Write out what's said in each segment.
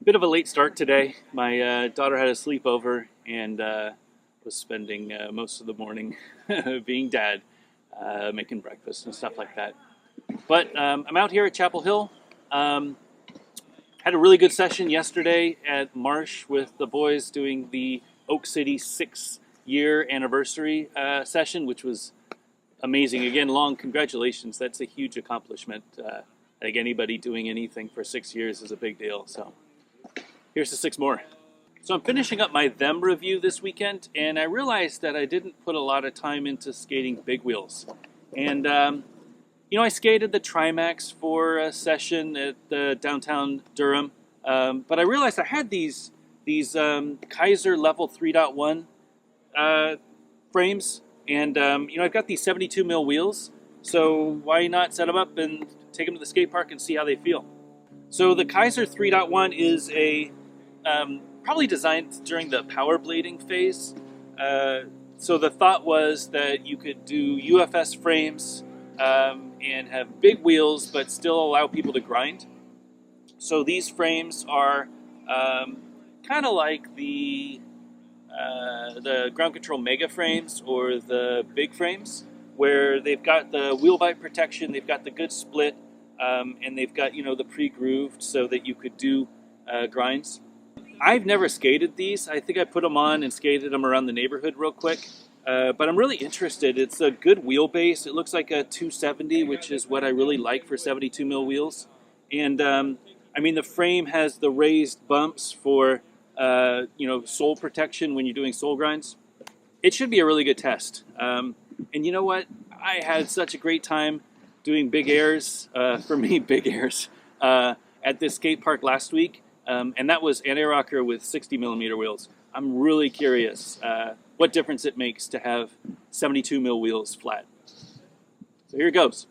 Bit of a late start today. My daughter had a sleepover and was spending most of the morning being dad, making breakfast and stuff like that. But I'm out here at Chapel Hill. Had a really good session yesterday at Marsh with the boys doing the Oak City 6-year anniversary session, which was amazing. Again, long congratulations. That's a huge accomplishment. I think anybody doing anything for 6 years is a big deal. So here's to 6 more. So I'm finishing up my them review this weekend, and I realized that I didn't put a lot of time into skating big wheels. And I skated the Trimax for a session at downtown Durham, but I realized I had these Kizer Level 3.1 frames, and I've got these 72 mil wheels. So why not set them up and take them to the skate park and see how they feel? So the Kizer 3.1 is a probably designed during the power blading phase. So the thought was that you could do UFS frames and have big wheels, but still allow people to grind. So these frames are kind of like the ground control mega frames or the big frames, where they've got the wheel bite protection, they've got the good split, and they've got the pre-grooved so that you could do grinds. I've never skated these. I think I put them on and skated them around the neighborhood real quick. But I'm really interested. It's a good wheelbase. It looks like a 270, which is what I really like for 72 mil wheels. And the frame has the raised bumps for sole protection when you're doing sole grinds. It should be a really good test. And you know what? I had such a great time doing big airs. For me, big airs at this skate park last week. And that was anti-rocker with 60 millimeter wheels. I'm really curious what difference it makes to have 72 mil wheels flat. So here it goes.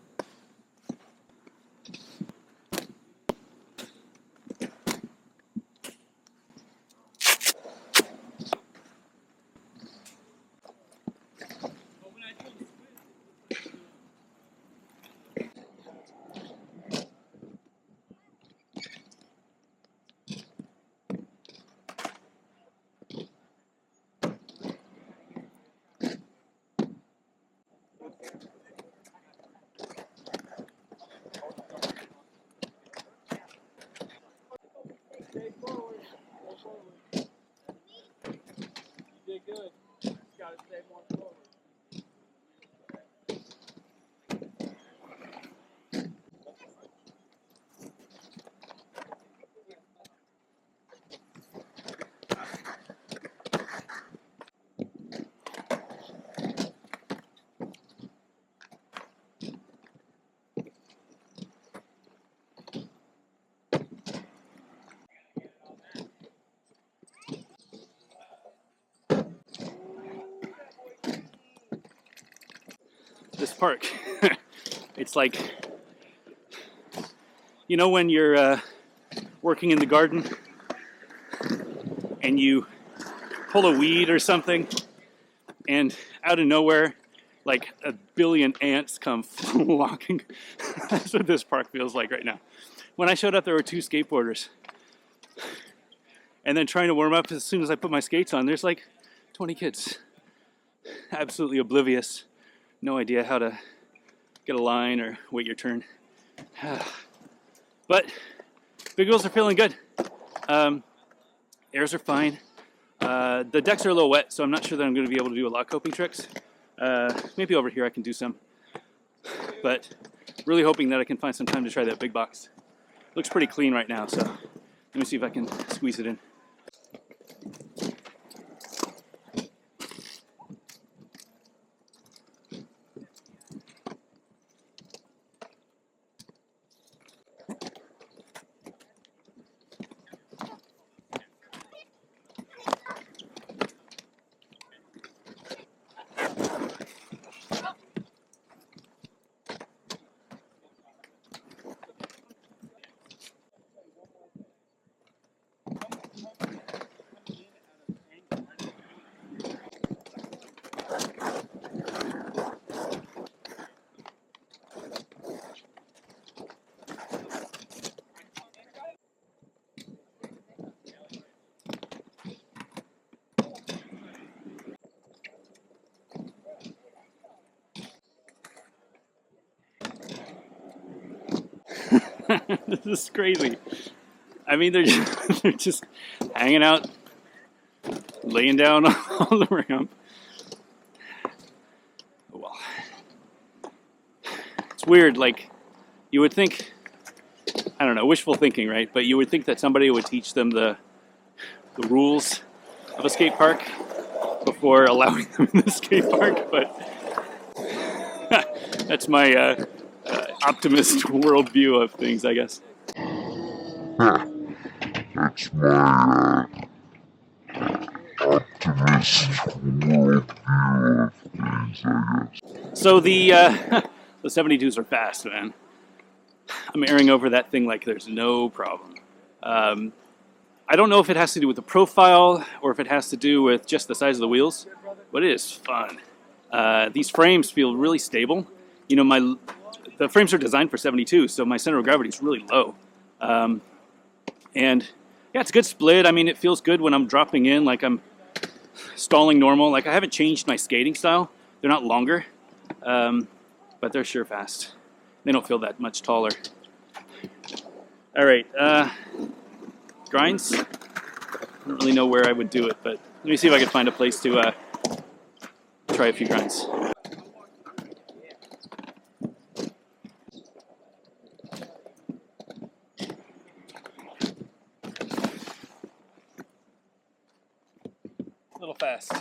Stay forward. Stay forward. You did good. Just gotta stay more forward. This park, it's like, when you're working in the garden and you pull a weed or something, and out of nowhere, like a billion ants come flocking. That's what this park feels like right now. When I showed up, there were 2 skateboarders. And then trying to warm up, as soon as I put my skates on, there's like 20 kids. Absolutely oblivious. No idea how to get a line or wait your turn. But big wheels are feeling good. Airs are fine. The decks are a little wet, so I'm not sure that I'm going to be able to do a lot of coping tricks. Maybe over here I can do some. But really hoping that I can find some time to try that big box. Looks pretty clean right now, so let me see if I can squeeze it in. This is crazy. I mean, they're just hanging out, laying down on the ramp. Well, it's weird. Like, you would think, I don't know, wishful thinking, right? But you would think that somebody would teach them the rules of a skate park before allowing them in the skate park. But that's my optimist worldview of things, I guess. That's my optimist worldview of things, I guess. So the 72s are fast, man. I'm airing over that thing like there's no problem. I don't know if it has to do with the profile or if it has to do with just the size of the wheels, but it is fun. These frames feel really stable. You know, the frames are designed for 72, so my center of gravity is really low. And yeah, it's a good split. I mean, it feels good when I'm dropping in, like I'm stalling normal. Like I haven't changed my skating style. They're not longer, but they're sure fast. They don't feel that much taller. All right, grinds. I don't really know where I would do it, but let me see if I can find a place to try a few grinds. A little fast.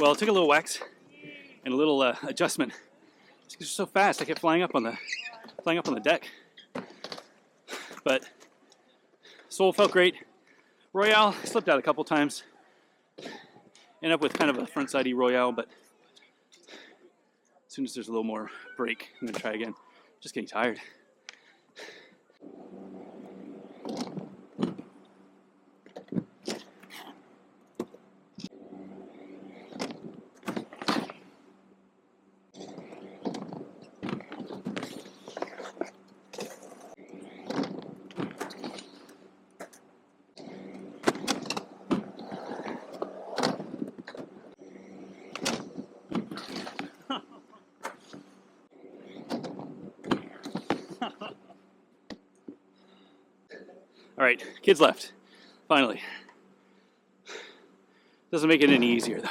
Well, it took a little wax and a little adjustment. It's just so fast. I kept flying up on the deck. But sole felt great. Royale slipped out a couple times. Ended up with kind of a front-sidey Royale, but as soon as there's a little more break, I'm gonna try again. Just getting tired. All right, kids left. Finally. Doesn't make it any easier though.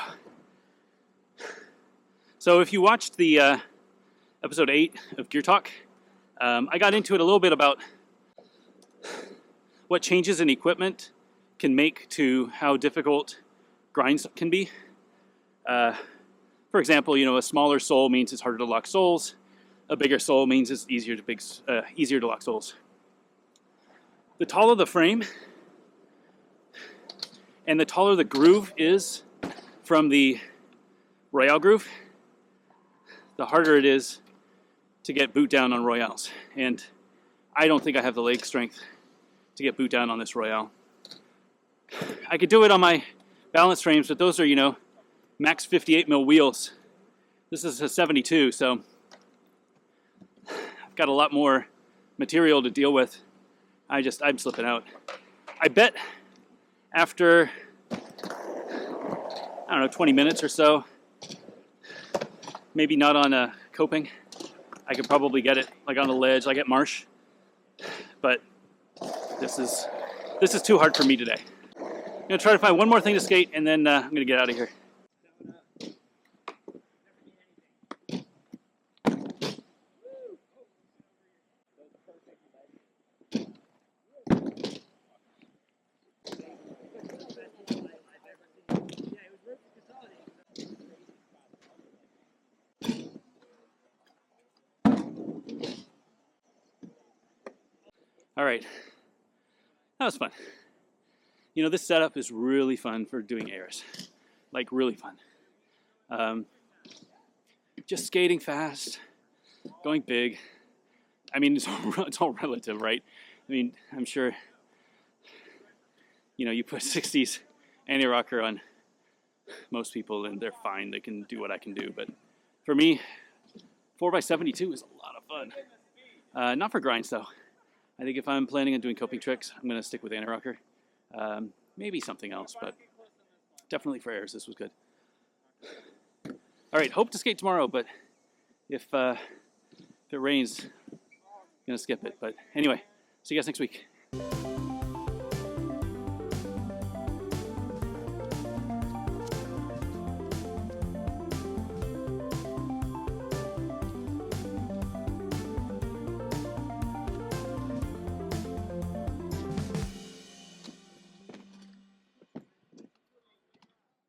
So if you watched the episode 8 of Gear Talk, I got into it a little bit about what changes in equipment can make to how difficult grinds can be. For example, you know, a smaller sole means it's harder to lock soles. A bigger sole means it's easier to lock soles. The taller the frame and the taller the groove is from the Royale groove, the harder it is to get boot down on Royales. And I don't think I have the leg strength to get boot down on this Royale. I could do it on my balance frames, but those are, you know, max 58 mil wheels. This is a 72, so I've got a lot more material to deal with. I'm slipping out. I bet after, I don't know, 20 minutes or so, maybe not on a coping, I could probably get it like on a ledge, like at Marsh. But this is too hard for me today. I'm gonna try to find one more thing to skate, and then I'm gonna get out of here. All right, that was fun. You know, this setup is really fun for doing airs, like really fun. Just skating fast, going big. I mean, it's all relative, right? I mean, I'm sure, you know, you put 60s anti-rocker on most people and they're fine. They can do what I can do. But for me, 4x72 is a lot of fun. Not for grinds, though. I think if I'm planning on doing coping tricks, I'm going to stick with anti-rocker. Maybe something else, but definitely for airs, this was good. All right, hope to skate tomorrow, but if it rains, I'm going to skip it. But anyway, see you guys next week.